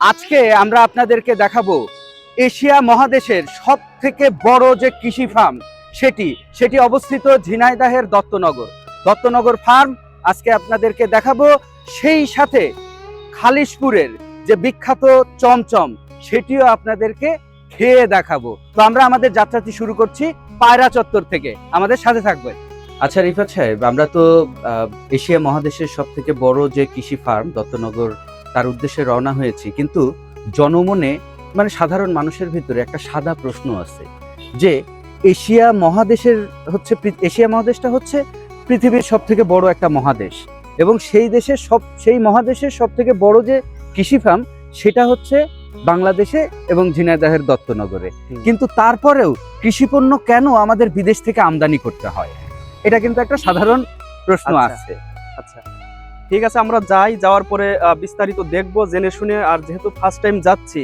আজকে আমরা আপনাদেরকে দেখাবো এশিয়া মহাদেশের সব থেকে বড় যে কৃষি ফার্ম সেটি অবস্থিত ঝিনাইদহের দত্তনগর ফার্ম আজকে আপনাদেরকে দেখাবো। সেই সাথে খালিশপুরের যে বিখ্যাত চমচম সেটিও আপনাদেরকে খেয়ে দেখাবো। তো আমরা আমাদের যাত্রাটি শুরু করছি পায়রা চত্বর থেকে, আমাদের সাথে থাকবেন। আচ্ছা রিফাত সাহেব, আমরা তো এশিয়া মহাদেশের সব থেকে বড় যে কৃষি ফার্ম দত্তনগর তার উদ্দেশ্যে রওনা হয়েছি, কিন্তু জনমনে মানে সাধারণ মানুষের ভিতরে একটা সাদা প্রশ্ন আছে যে এশিয়া মহাদেশটা হচ্ছে পৃথিবীর সব থেকে বড় একটা মহাদেশ, এবং সেই মহাদেশের সব থেকে বড় যে কৃষি ফার্ম সেটা হচ্ছে বাংলাদেশে এবং ঝিনাইদহের দত্তনগরে। কিন্তু তারপরেও কৃষিপণ্য কেন আমাদের বিদেশ থেকে আমদানি করতে হয়? এটা কিন্তু একটা সাধারণ প্রশ্ন আছে। আচ্ছা, ঠিক আছে, আমরা যাওয়ার পরে বিস্তারিত দেখবো জেনে শুনে। আর যেহেতু ফার্স্ট টাইম যাচ্ছি,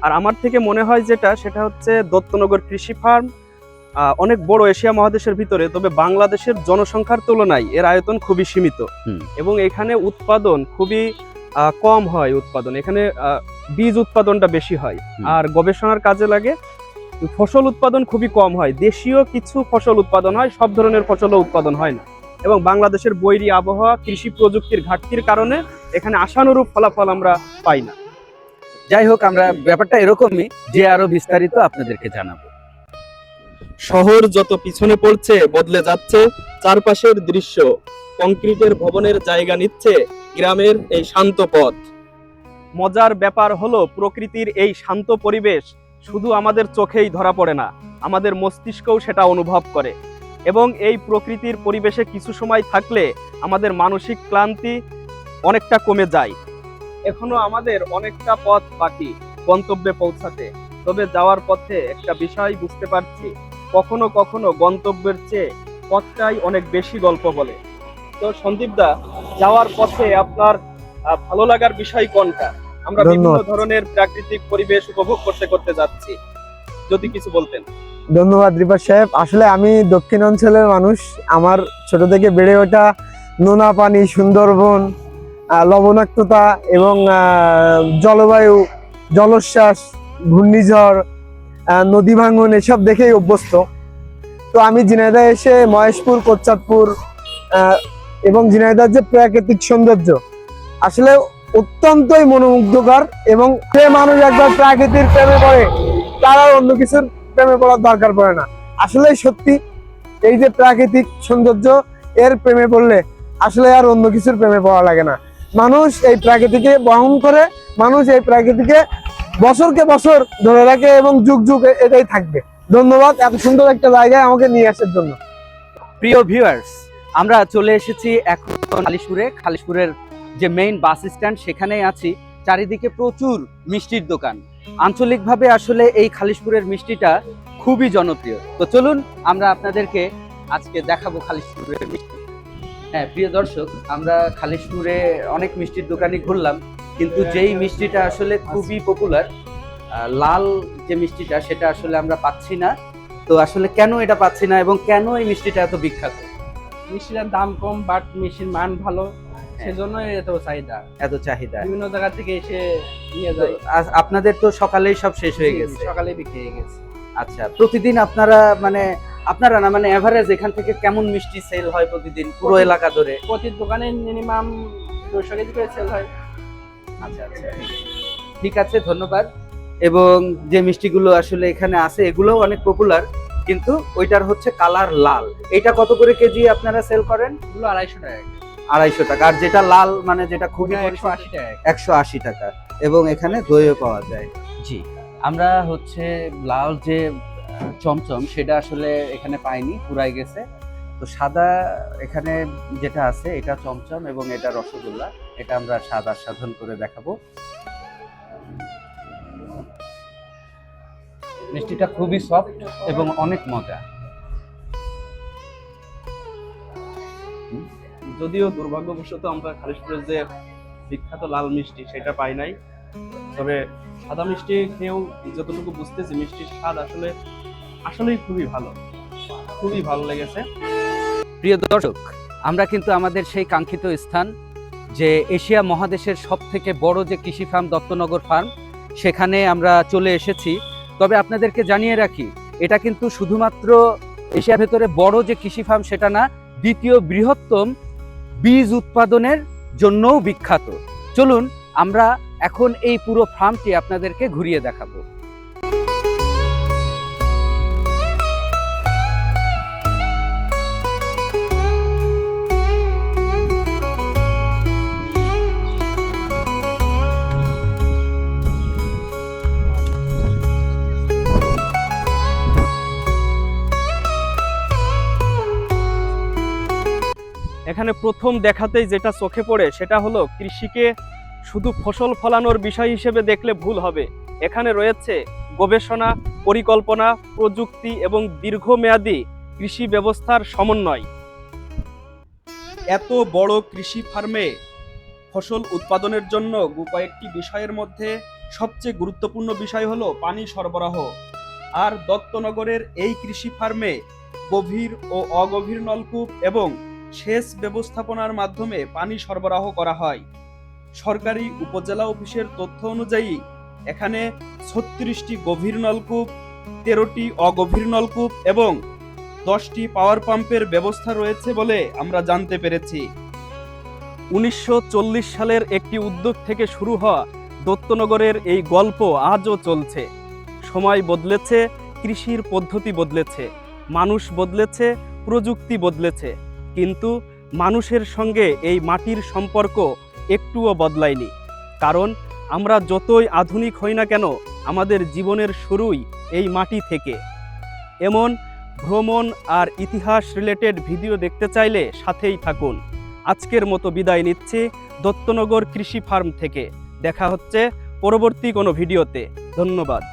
আর আমার থেকে মনে হয় সেটা হচ্ছে দত্তনগর কৃষি ফার্ম অনেক বড় এশিয়া মহাদেশের ভিতরে, তবে বাংলাদেশের জনসংখ্যার তুলনায় এর আয়তন খুবই সীমিত এবং এখানে উৎপাদন খুবই কম হয়। এখানে বীজ উৎপাদনটা বেশি হয় আর গবেষণার কাজে লাগে। ফসল উৎপাদন খুবই কম হয়, দেশীয় কিছু ফসল উৎপাদন হয়, সব ধরনের ফসলও উৎপাদন হয় না। এবং বাংলাদেশের বৈরী আবহাওয়া, কৃষি প্রযুক্তির ঘাটতির কারণে এখানে আশানুরূপ ফলাফল আমরা পাই না। যাই হোক, আমরা ব্যাপারটা এরকমই যে আরো বিস্তারিত আপনাদেরকে জানাবো। শহর যত পিছনে পড়ছে বদলে যাচ্ছে চারপাশের দৃশ্য, কংক্রিটের ভবনের জায়গা নিচ্ছে গ্রামের এই শান্ত পথ। মজার ব্যাপার হলো প্রকৃতির এই শান্ত পরিবেশ শুধু আমাদের চোখেই ধরা পড়ে না, আমাদের মস্তিষ্কও সেটা অনুভব করে। এবং এই প্রকৃতির পরিবেশে কিছু সময় থাকলে আমাদের মানসিক ক্লান্তি অনেকটা কমে যায়। এখনো আমাদের অনেকটা পথ বাকি গন্তব্যে পৌঁছাতে, তবে যাওয়ার পথে একটা বিষয় বুঝতে পারছি, কখনো কখনো গন্তব্যের চেয়ে পথটাই অনেক বেশি গল্প বলে। তো সন্দীপদা, যাওয়ার পথে আপনার ভালো লাগার বিষয় কোনটা? আমরা বিভিন্ন ধরনের প্রাকৃতিক পরিবেশ উপভোগ করতে করতে যাচ্ছি, যদি কিছু বলতেন। ধন্যবাদ রিফাত সাহেব। আসলে আমি দক্ষিণ অঞ্চলের মানুষ। আমার ছোট থেকে বেড়ে ওঠা নোনা পানি, সুন্দরবন, লবণাক্ততা এবং জলবায়ু, জলোচ্ছ্বাস, ঘূর্ণিঝড়, নদী ভাঙন এসব দেখেই অভ্যস্ত। তো আমি ঝিনাইদহ এসে মহেশপুর, কোচ্চাদপুর এবং ঝিনাইদহের যে প্রাকৃতিক সৌন্দর্য আসলে অত্যন্তই মনোমুগ্ধকর। এবং যে মানুষ একবার প্রাকৃতির প্রেমে পড়ে তারা অন্য কিছুর প্রেমে পড়ার দরকার পড়ে না। আসলে সত্যি এই যে প্রাকৃতিক সৌন্দর্য, এর প্রেমে পড়লে আসলে আর অন্য কিছুর প্রেমে পড়া লাগে না। মানুষ এই প্রাকৃতিকে বহন করে, মানুষ এই প্রাকৃতিকে বছরকে বছর ধরে রাখে এবং যুগ যুগ এটাই থাকবে। ধন্যবাদ এত সুন্দর একটা জায়গায় আমাকে নিয়ে আসার জন্য। প্রিয় ভিউয়ার্স, আমরা চলে এসেছি এখন খালিশপুরের যে মেইন বাস স্ট্যান্ড সেখানেই আছি। চারিদিকে প্রচুর মিষ্টির দোকান। আঞ্চলিকভাবে আসলে এই খালিশপুরের মিষ্টিটা খুবই জনপ্রিয়। তো চলুন আমরা আপনাদেরকে আজকে দেখাবো খালিশপুরের মিষ্টি। হ্যাঁ প্রিয় দর্শক, আমরা খালিশপুরে অনেক মিষ্টির দোকানে ঘুরলাম, কিন্তু যেই মিষ্টিটা আসলে খুবই পপুলার, লাল যে মিষ্টিটা, সেটা আসলে আমরা পাচ্ছি না। তো আসলে কেন এটা পাচ্ছি না এবং কেন এই মিষ্টিটা এত বিখ্যাত? মিষ্টিটার দাম কম, বাট মিষ্টির মান ভালো, সেজন্যই এত চাহিদা। বিভিন্ন জায়গা থেকে এসে নিয়ে যায়। আপনাদের তো সকালেই সব শেষ হয়ে গেছে? সকালে বিক্রি হয়ে গেছে। আচ্ছা, প্রতিদিন আপনারা না মানে এভারেজ এখান থেকে কেমন মিষ্টি সেল হয় প্রতিদিন পুরো এলাকা ধরে? প্রতি দোকানে মিনিমাম 200 কেজি করে সেল হয়। আচ্ছা, ঠিক আছে, ধন্যবাদ। এবং যে মিষ্টিগুলো আসলে এখানে আছে এগুলোও অনেক পপুলার, কিন্তু ওইটার হচ্ছে কালার লাল। এটা কত করে কেজি আপনারা সেল করেন? এগুলো 250 টাকা। 250 টাকা। আর যেটা লাল মানে যেটা খুবই 180 টাকা। 180 টাকা। এবং এখানে দইও পাওয়া যায়। জি, আমরা হচ্ছে লাল যে চমচম সেটা আসলে এখানে পাইনি, পুরাই গেছে। তো সাদা এখানে যেটা আছে এটা চমচম এবং এটা রসগোল্লা। এটা আমরা স্বাদ আস্বাদন করে দেখাবো। মিষ্টিটা খুবই সফট এবং অনেক মজা। যদিও দুর্ভাগ্যবশত আমরা খালিশপুরের যে বিখ্যাত লাল মিষ্টি সেটা পাই নাই, তবে সাদা মিষ্টি খেয়েও যতটুকু বুঝতেছি মিষ্টির স্বাদ আসলেই খুবই ভালো লেগেছে। প্রিয় দর্শক, আমরা কিন্তু আমাদের সেই কাঙ্ক্ষিত স্থান যে এশিয়া মহাদেশের সব থেকে বড় যে কৃষি ফার্ম দত্তনগর ফার্ম, সেখানে আমরা চলে এসেছি। তবে আপনাদেরকে জানিয়ে রাখি, এটা কিন্তু শুধুমাত্র এশিয়ার ভেতরে বড় যে কৃষি ফার্ম সেটা না, দ্বিতীয় বৃহত্তম বীজ উৎপাদনের জন্যও বিখ্যাত। চলুন আমরা এখন এই পুরো ফার্মটি আপনাদেরকে ঘুরিয়ে দেখাবো। এখানে প্রথম দেখাতেই যেটা চোখে পড়ে সেটা হলো কৃষিকে শুধু ফসল ফলানোর বিষয় হিসেবে দেখলে ভুল হবে। এখানে রয়েছে গবেষণা, পরিকল্পনা, প্রযুক্তি এবং দীর্ঘমেয়াদী কৃষি ব্যবস্থার সমন্বয়। এত বড় কৃষি ফার্মে ফসল উৎপাদনের জন্য কয়েকটি বিষয়ের মধ্যে সবচেয়ে গুরুত্বপূর্ণ বিষয় হলো পানি সরবরাহ। আর দত্তনগরের এই কৃষি ফার্মে গভীর ও অগভীর নলকূপ এবং সেচ ব্যবস্থাপনার মাধ্যমে পানি সরবরাহ করা হয়। সরকারি উপজেলা অফিসের তথ্য অনুযায়ী এখানে 36টি গভীর নলকূপ, 13টি অগভীর নলকূপ এবং 10টি পাওয়ার পাম্পের ব্যবস্থা রয়েছে বলে আমরা জানতে পেরেছি। 1940 সালের একটি উদ্যোগ থেকে শুরু হওয়া দত্তনগরের এই গল্প আজও চলছে। সময় বদলেছে, কৃষির পদ্ধতি বদলেছে, মানুষ বদলেছে, প্রযুক্তি বদলেছে, কিন্তু মানুষের সঙ্গে এই মাটির সম্পর্ক একটুও বদলায়নি। কারণ আমরা যতই আধুনিক হই না কেন, আমাদের জীবনের শুরুই এই মাটি থেকে। এমন ভ্রমণ আর ইতিহাস রিলেটেড ভিডিও দেখতে চাইলে সাথেই থাকুন। আজকের মতো বিদায় নিচ্ছি দত্তনগর কৃষি ফার্ম থেকে। দেখা হচ্ছে পরবর্তী কোনো ভিডিওতে। ধন্যবাদ।